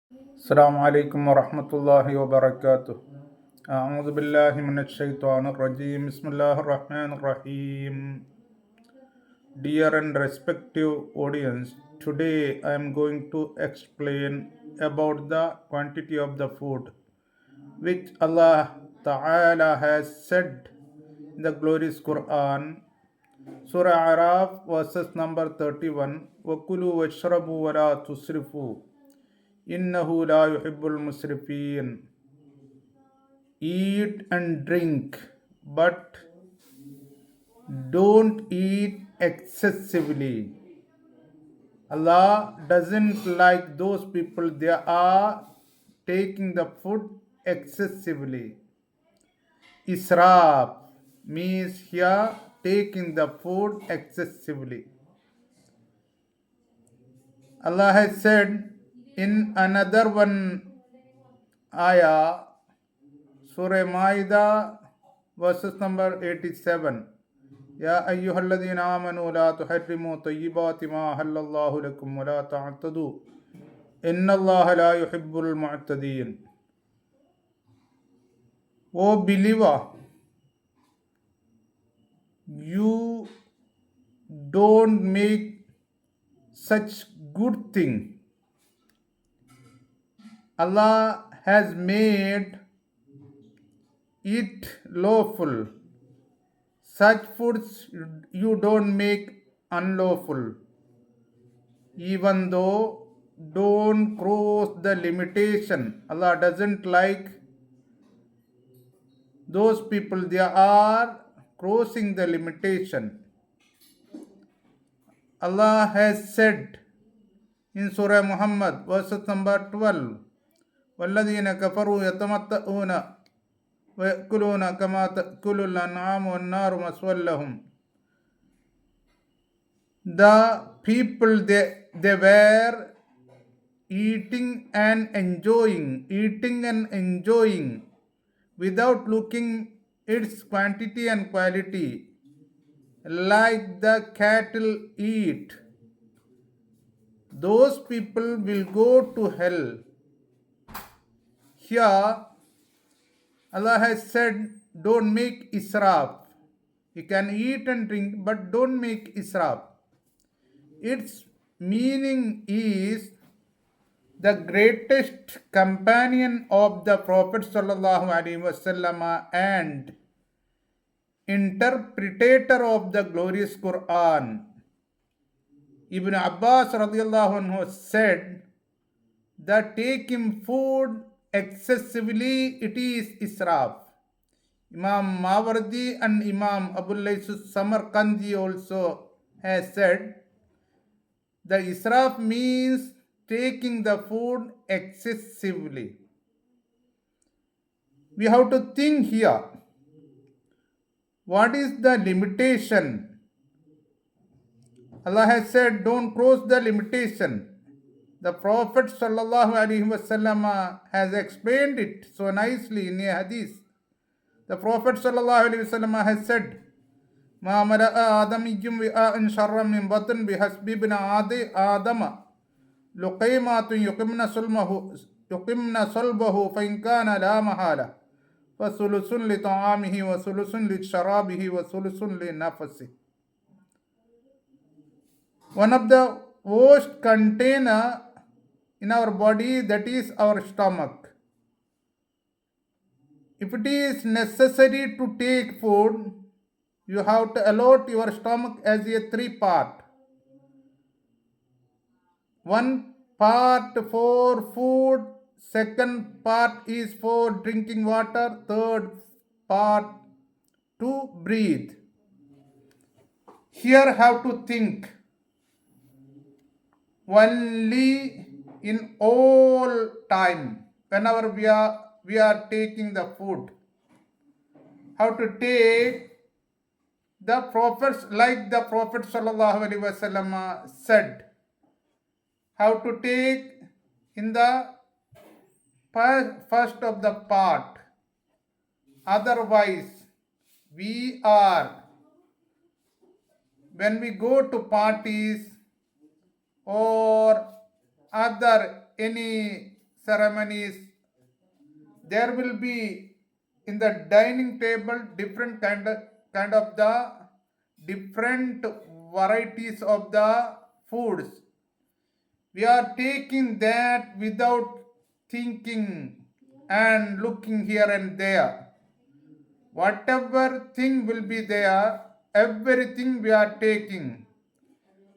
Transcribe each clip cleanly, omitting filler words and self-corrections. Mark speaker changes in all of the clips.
Speaker 1: السلام عليكم ورحمة الله وبركاته. أعوذ بالله من الشيطان الرجيم. بسم الله الرحمن الرحيم. Dear and respective audience, today I am going to explain about the quantity of the food which Allah Ta'ala has said in the glorious Quran, Surah Araf, verses number 31, وَكُلُوا وَاشْرَبُوا وَلَا تُسْرِفُوا إِنَّهُ لَا يُحِبُّ الْمُسْرِفِينَ. Eat and drink, but don't eat excessively. Allah doesn't like those people, they are taking the food excessively. Israf means here taking the food excessively. Allah has said in another one ayah, Surah Maida, verses number 87. يا أيها الذين آمنوا لا تحرموا طيبات ما أحل الله لكم ولا تعتدوا إن الله لا يحب المعتدين. O believer, you don't make such good thing. Allah has made it lawful. Such foods you don't make unlawful. Even though don't cross the limitation. Allah doesn't like those people, they are crossing the limitation. Allah has said in Surah Muhammad, verse number 12, وَالَّذِينَ كَفَرُوا يَتَمَتَّعُونَ وَيَأْكُلُونَ كَمَا تَأْكُلُ الْأَنْعَامُ وَالنَّارُ مَثْوًى لَهُمْ. The people, they were eating and enjoying without looking its quantity and quality, like the cattle eat. Those people will go to hell. Here, Allah has said, don't make israf. You can eat and drink, but don't make israf. Its meaning is the greatest companion of the Prophet sallallahu alaihi wasallam and interpreter of the glorious Quran, Ibn Abbas radiallahu anhu said that taking food excessively, it is israf. Imam Mawardi and Imam Abul Layth Samarkandi also has said the israf means taking the food excessively. We have to think here, what is the limitation? Allah has said, don't cross the limitation. The Prophet sallallahu alaihi wasallam has explained it so nicely in a hadith. The Prophet sallallahu alaihi wasallam has said, ما ملأ آدمي وعاء شرا من بطن بحسب ابن آدم لقيمات يقمن صلبه فإن كان لا محالة فثلث لطعامه وثلث لشرابه وثلث لنفسه. One of the worst container in our body, that is our stomach. If it is necessary to take food, you have to allot your stomach as a 3-part. One part for food, second part is for drinking water, third part to breathe. Here have to think, only in all time, whenever we are taking the food, how to take the prophets, like the Prophet sallallahu alaihi wasallam said, how to take in the first of the part. Otherwise, when we go to parties or other any ceremonies, there will be in the dining table different kind of the different varieties of the foods. We are taking that without thinking and looking here and there. Whatever thing will be there, everything we are taking.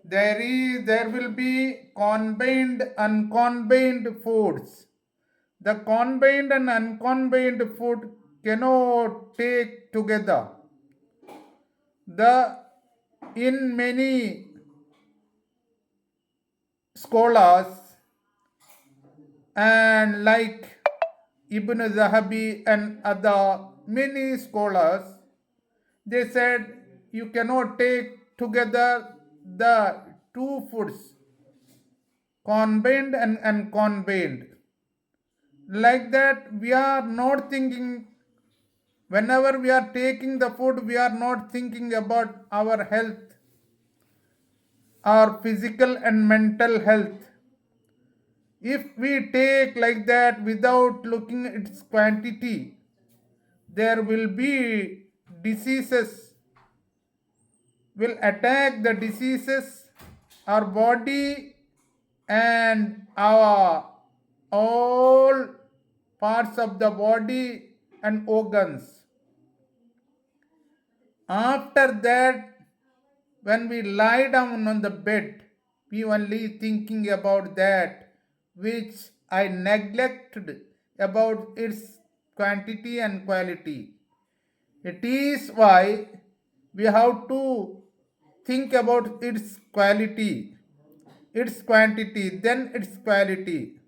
Speaker 1: There will be combined, uncombined foods. The combined and uncombined food cannot take together. The in many scholars and like Ibn Zahabi and other many scholars, they said you cannot take together the two foods, combined and uncombined. Like that, we are not thinking, whenever we are taking the food, we are not thinking about our health, our physical and mental health. If we take like that without looking at its quantity, there will be diseases, will attack the diseases, our body and our all parts of the body and organs. After that, when we lie down on the bed, we only thinking about that which I neglected about its quantity and quality. It is why we have to think about its quality, its quantity, then its quality.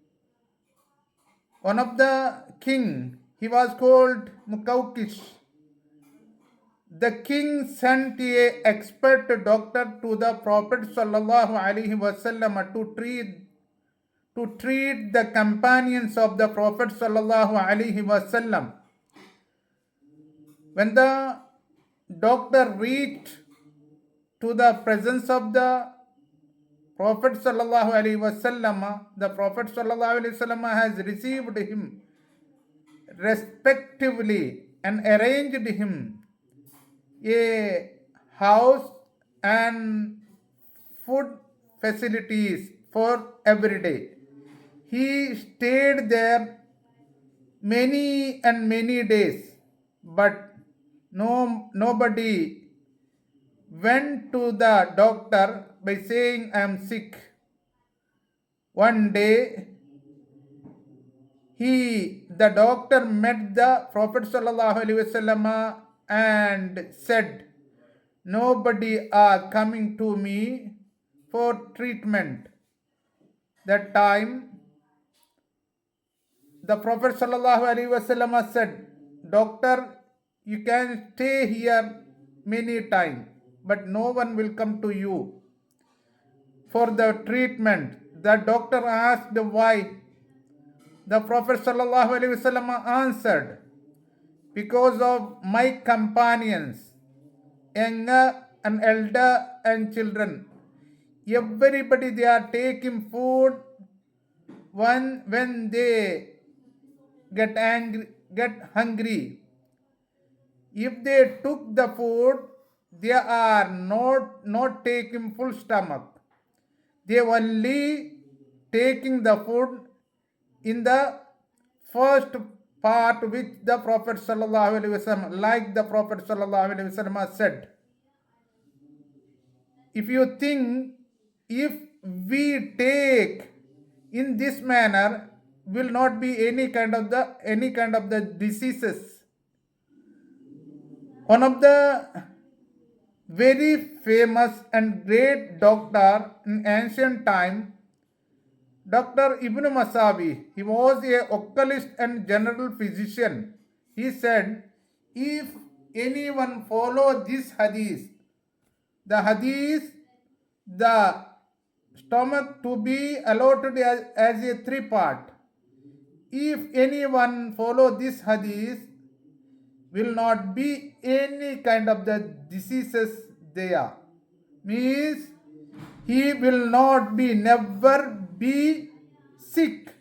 Speaker 1: One of the king, he was called Mukawkish. The king sent a expert doctor to the Prophet sallallahu alaihi wasallam to treat the companions of the Prophet sallallahu alaihi wasallam. When the doctor reached to the presence of the Prophet sallallahu alaihi wasallam, the Prophet sallallahu alaihi wasallam has received him respectively and arranged him a house and food facilities for every day. He stayed there many and many days, but nobody went to the doctor by saying I am sick. One day the doctor met the Prophet sallallahu alaihi wasallam and said, nobody are coming to me for treatment. That time the Prophet sallallahu alaihi wasallam said, doctor, you can stay here many times, but no one will come to you for the treatment. The doctor asked why. The Prophet sallallahu alaihi wasallam answered, because of my companions, younger and elder and children, everybody they are taking food when they get hungry. If they took the food, they are not taking full stomach. They only taking the food in the first part which the Prophet sallallahu alaihi wasallam, like the Prophet sallallahu alaihi wasallam said. If you think, if we take in this manner, will not be any kind of the diseases. One of the very famous and great doctor in ancient time, Dr. Ibn Masawi, he was a oculist and general physician. He said, if anyone follow this hadith, the stomach to be allotted as a three part. If anyone follow this hadith, will not be any kind of the diseases there. Means he will not be, never be sick.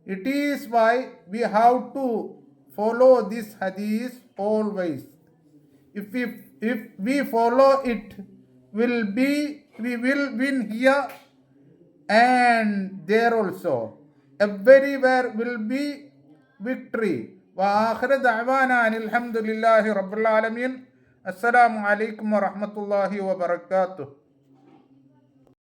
Speaker 1: It is why we have to follow this hadith always. If we follow it, we will win here and there also. Everywhere will be victory. وآخر دعوانا أن الحمد لله رب العالمين. السلام عليكم ورحمة الله وبركاته.